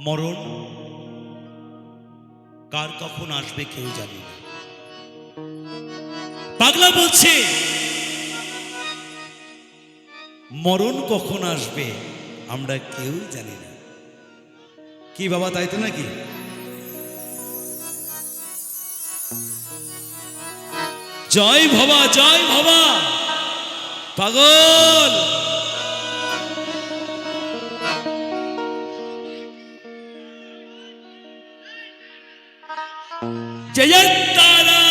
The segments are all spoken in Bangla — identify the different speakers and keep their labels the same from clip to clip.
Speaker 1: মরণ কার কখন আসবে কেউ জানি না। পাগলা বলছে মরণ কখন আসবে আমরা কেউ জানি না। কি বাবা, তাই তো নাকি? জয় ভবা, জয় ভবা। পাগল जय तारा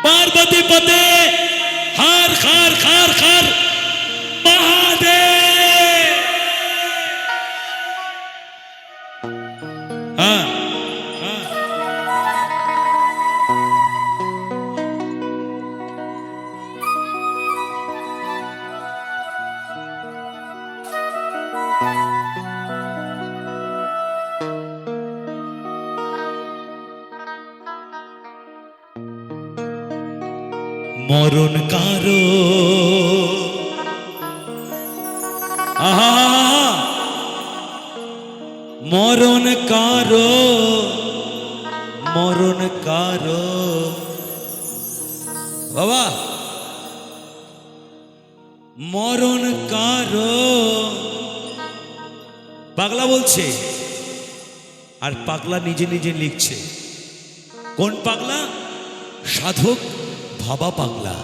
Speaker 1: पार्वती पते हार खार खार खार महादेव। हाँ हाँ মরণ কারো আহা মরণ কারো মরণ কারো বাবা মরণ কারো। পাগলা বলছে আর পাগলা নিজে নিজে লিখছে। কোন পাগলা? সাধক ভাবা পাগলা।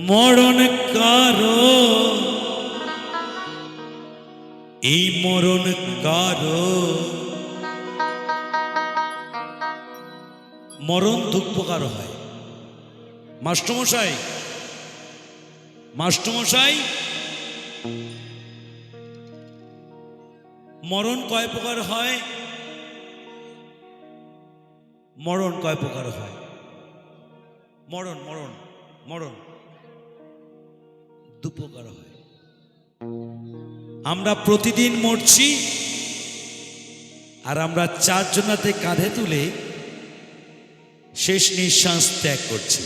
Speaker 1: মরণ কারো এই মরণ কারো। মরণ দুঃখ কারো হয়। মাস্টারমশাই মাস্টারমশাই মরণ কয় প্রকার হয়? মরণ কয় প্রকার হয়? মরণ মরণ মরণ দু প্রকার হয়। আমরা প্রতিদিন মরছি আর আমরা চারজনাতে কাঁধে তুলে শেষ নিঃশ্বাস ত্যাগ করছি।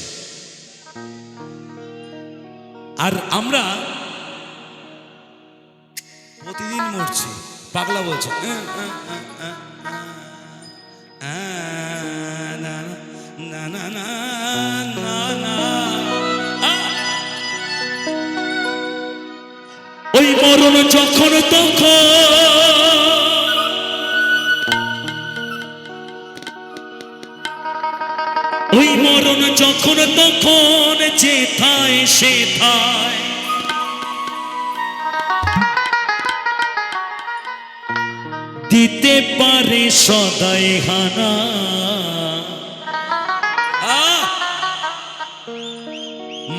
Speaker 1: আর আমরা প্রতিদিন মরছি। পাগলা বলছে ওই মরণ যখন তখন ওই মরণ যখন তখন যেথায় সেথায় দিতে পারে সদাই হানা।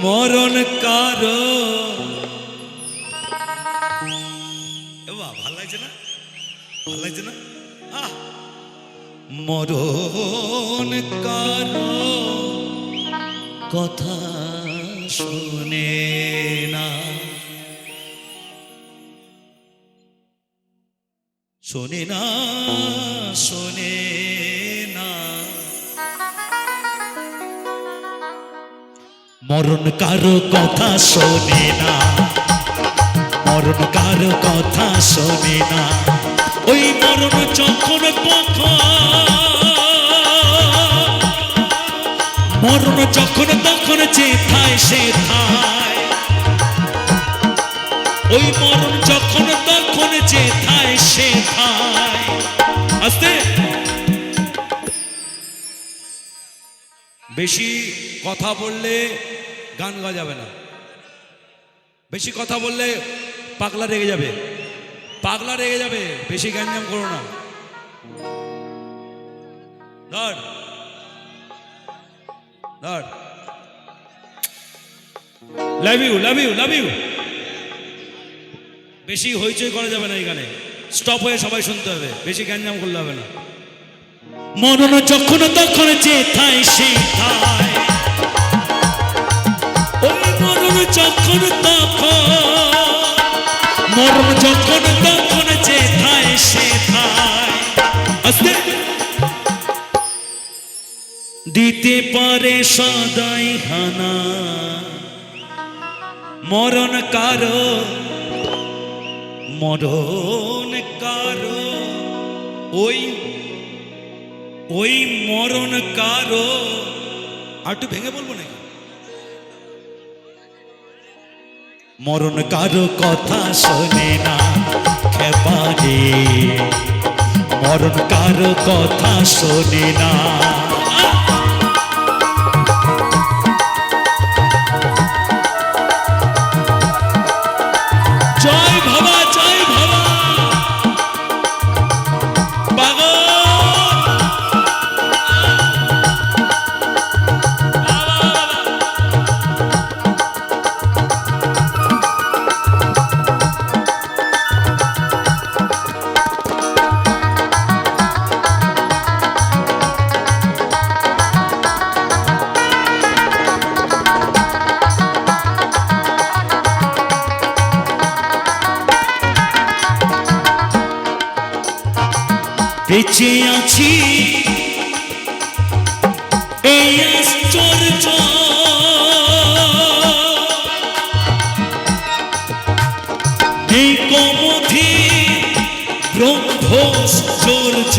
Speaker 1: মরণ কারো ভাল লাগছে না? ভাল লাগছে না? মরণ কারো কথা শুনে না শোনে না শোনে না। মরণ কারো কথা শোনে না। মরণ কারো কথা শোনে না। ওই মরণ যখন তখন মরণ যখন তখন যেথায় সেথায় ওই মরণ যখন তখন যেথায় সেথায়। আস্তে বেশি কথা বললে গান গাওয়া যাবে না। বেশি কথা বললে পাগলা রেগে যাবে। পাগলা রেগে যাবে। বেশি গ্যাঞ্জাম করো না। ধর ধর love you love you love you. বেশি হইচই করা যাবে না। এই গানে স্টপ হয়ে সবাই শুনতে হবে। বেশি গ্যাঞ্জাম করলে হবে না। মরণ যখন তখন যেথায় সেথায় ওই মরণ যখন তখন মরণ যখন তখন যেথায় সেথায় আস্তে দিতে পারে সদাই হানা। মরণ কারো, মরণ কারো, ওই ওই মরণ কারো। আর একটু ভেঙে বলবো নাকি? মরণ কারো কথা শোনে না খেপারে, মরণ কারো কথা শোনে না। জয় বাবা, জয় বাবা, বেঁচে আছি এই আশ্চর্য, এই কমধি ব্রহ্মশ্চর্য।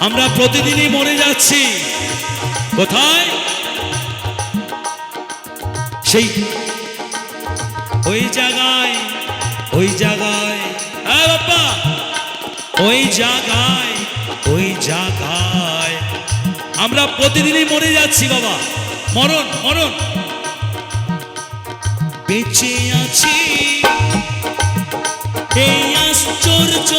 Speaker 1: আমরা প্রতিদিনই মরে যাচ্ছি। কোথায়? সেই ওই জায়গায়, ওই জায়গায়, হ্যাঁ বাবা, ওই জায়গায়, ওই জায়গায় আমরা প্রতিদিনই মরে যাচ্ছি বাবা। মরণ, মরণ। বেঁচে আছি এই আশ্চর্য,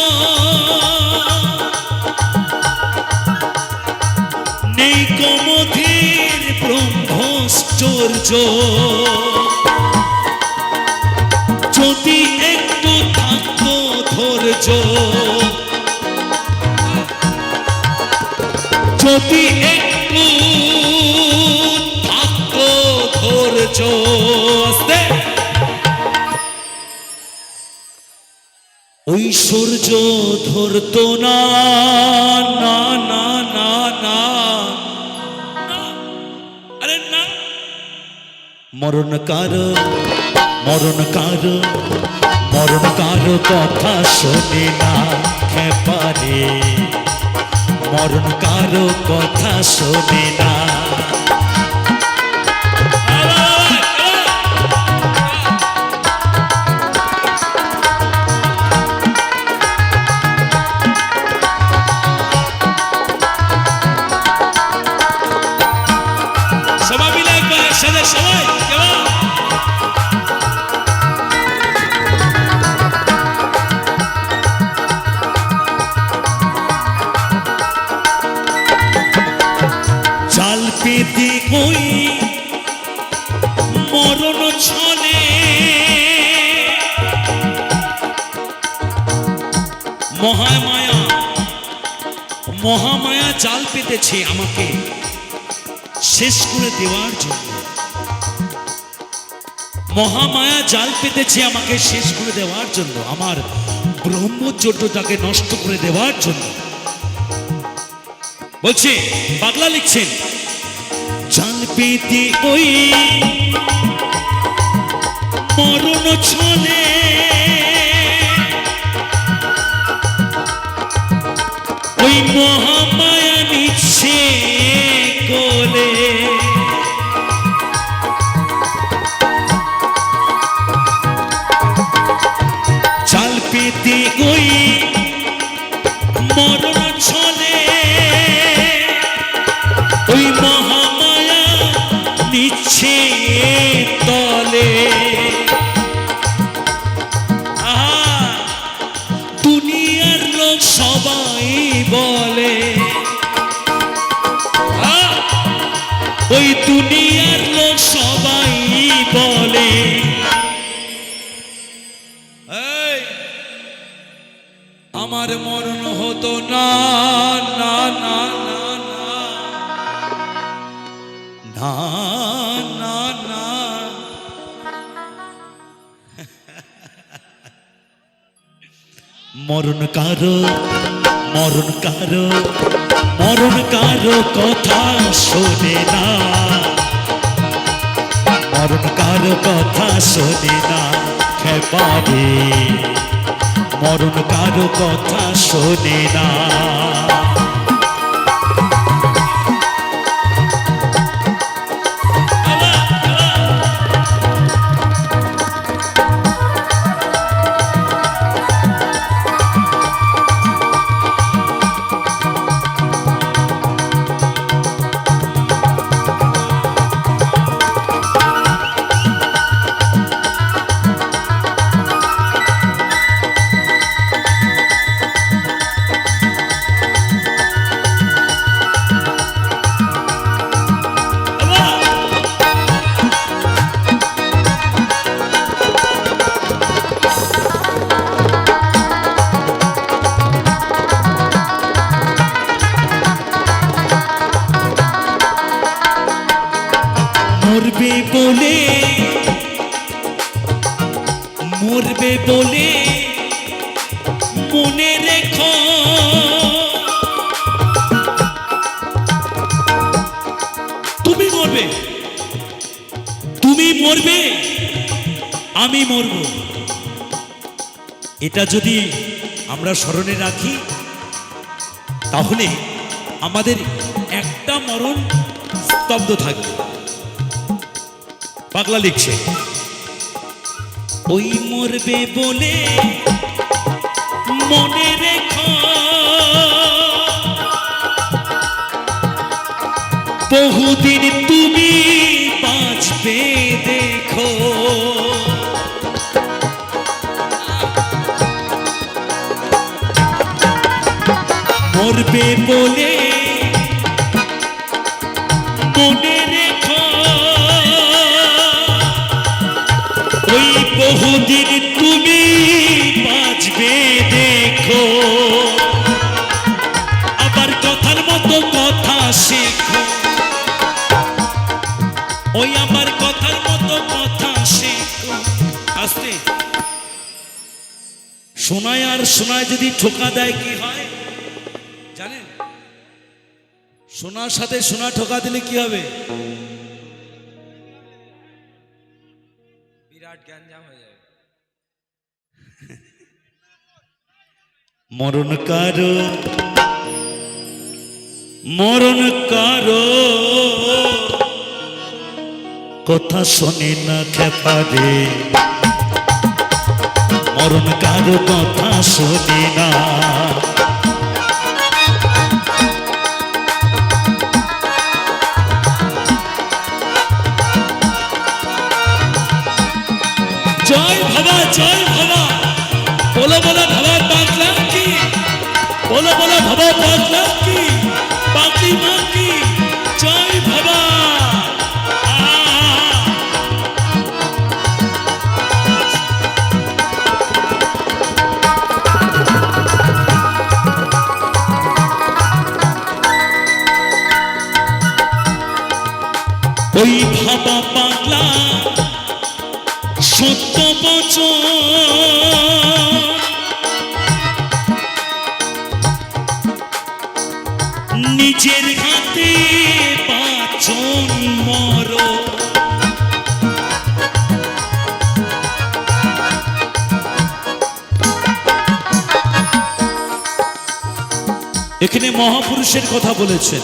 Speaker 1: নেই কমধীর ব্রহ্মশ্চর্য। যদি একটু থাকতো ধৈর্য, যদি একটু থাকতো ধৈর্য, ওই সূর্য ধরতো না, না না না না, আরে না। মরণ কারো, মরণ কারো, মরণ কারো কথা শোনে না খেপারে, মরণ কারো কথা শোনে না। সবাই মিলে একবার একসাথে সবাই জাল পেতে কই মরণ ছলে, মহামায়া, মহামায়া জাল পেতেছে আমাকে শেষ করে দেওয়ার জন্য। মহামায়া জাল পেতেছে আমাকে শেষ করে দেওয়ার জন্য, আমার ব্রহ্মচর্যটাকে নষ্ট করে দেওয়ার জন্য। বলছি পাগলা লিখছেন, জাল পেতে ওই মরণ ছলে, ওই মহামায়া নিচ্ছে কোলে। জাল পেতে ওই মরণ ছলে, ওই মহামায়া নিচ্ছে তলে। দুনিয়ার লোক সবাই বলে, ওই দুনিয়ার লোক সবাই বলে, আমার মরণ হতো না, না না না না না না। মরণ কারো, মরণ কারো কথা শোনে না, মরণ কারো কথা শোনে না খেপারে, মরণ কারো কথা শোনে না। মরবে বলে মনে রেখো, তুমি মরবে আমি মরব, এটা যদি আমরা স্মরণে রাখি তাহলে আমাদের একটা মরণ স্তব্ধ থাকবে। পাগলা লিখছে, ওই মরবে বলে মনে রেখো, বহুদিন তুমি বাঁচবে দেখো, মরবে বলে মনে রেখো, ওই বহুদিন তুমি বাঁচবে দেখো, আবার কথার মতো কথা শেখো, ওই আমার কথার মতো কথা শেখো। আস্তে শোনায় আর শোনায় যদি ঠোকা দেয় কি হয় জানেন? শোনার সাথে শোনা ঠোকা দিলে কি হবে? বিরাট গ্যাঞ্জাম হয়ে যাবে। মরণ কারো কথা শোনে না খেপারে, মরণ কারো কথা শোনে না। জয় ভাবা, জয় ভাবা, বলো বলো ভাবা পাগলা কি, বলো বলো ভাবা পাগলা কি, পাগলি মা কি, জয় ভাবা। ওই ভাবা পাগলা সত্য বচন, নিজের হাতে বাঁচন মরো, এখানে মহাপুরুষের কথা বলেছেন,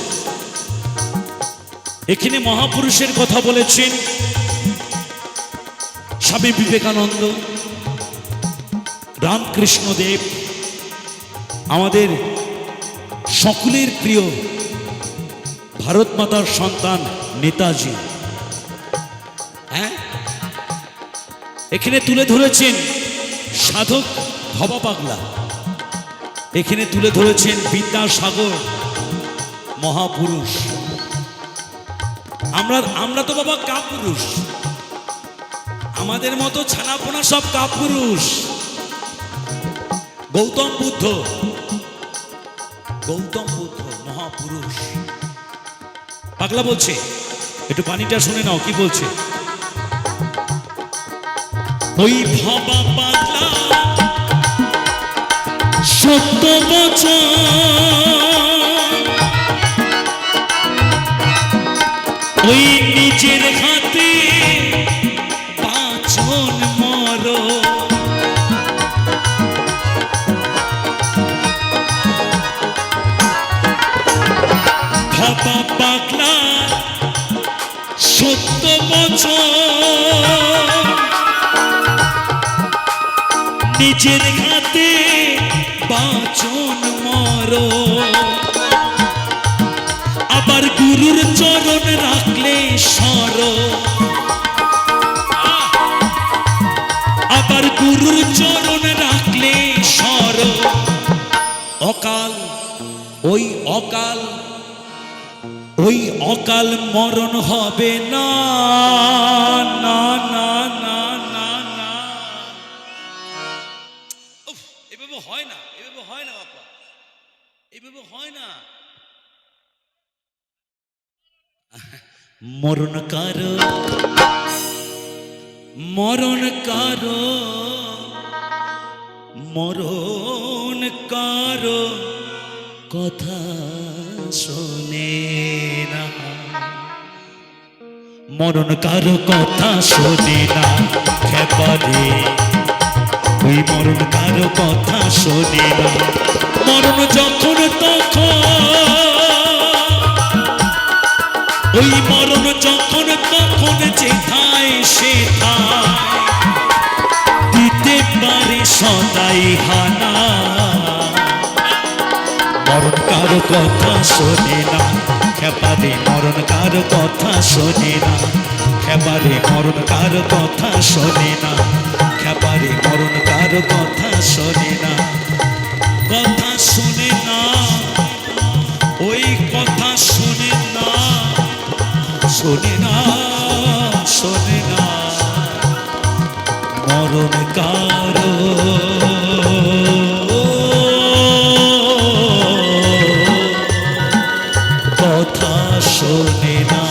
Speaker 1: এখানে মহাপুরুষের কথা বলেছেন স্বামী বিবেকানন্দ, রামকৃষ্ণ দেব, আমাদের সকলের প্রিয় ভারত মাতার সন্তান নেতাজি। হ্যাঁ, এখানে তুলে ধরেছেন সাধক ভবা পাগলা, এখানে তুলে ধরেছেন বিদ্যাসাগর মহাপুরুষ। আমরা তো বাবা কাপুরুষ, আমাদের মতো ছানাপোনা সব কাপুরুষ। গৌতম বুদ্ধ মহাপুরুষ। পাগলা বলছে, একটু পানিটা শুনে নাও কি বলছে। ওই ভবা পাগলা সত্য বচন ওই নিজের হাতে পাচন মর ভাবা পাগলা সত্য বচন নিজের হাতে বাচন মর আবার গুরুর চরণ রাখলে সর আবার গুরুর চরণ রাখলে সর অকাল ওই অকাল ওই অকাল মরণ হবে না না না না না না এভাবে হয় না এভাবে হয় না বাবা এভাবে হয় না মরণ কারো মরণ কারো মরণ কারো কথা শোনে না মরণ কারো কথা শোনে না খেপারে ওই মরণ কারো কথা শোনে না মরণ যখন তখন ওই মরণ যখন তখন যেথায় সেথায় দিতে পারে সদাই হানা মরণ কারো কথা শোনে না খেপারে মরণ কারো কথা শোনে না খেপারে মরণ কারো কথা শোনে না খেপারে মরণ কারো কথা শোনে না কথা শোনে না ওই কথা শোনে না শোনে না শোনে না মরণ কারো কথা শোনে না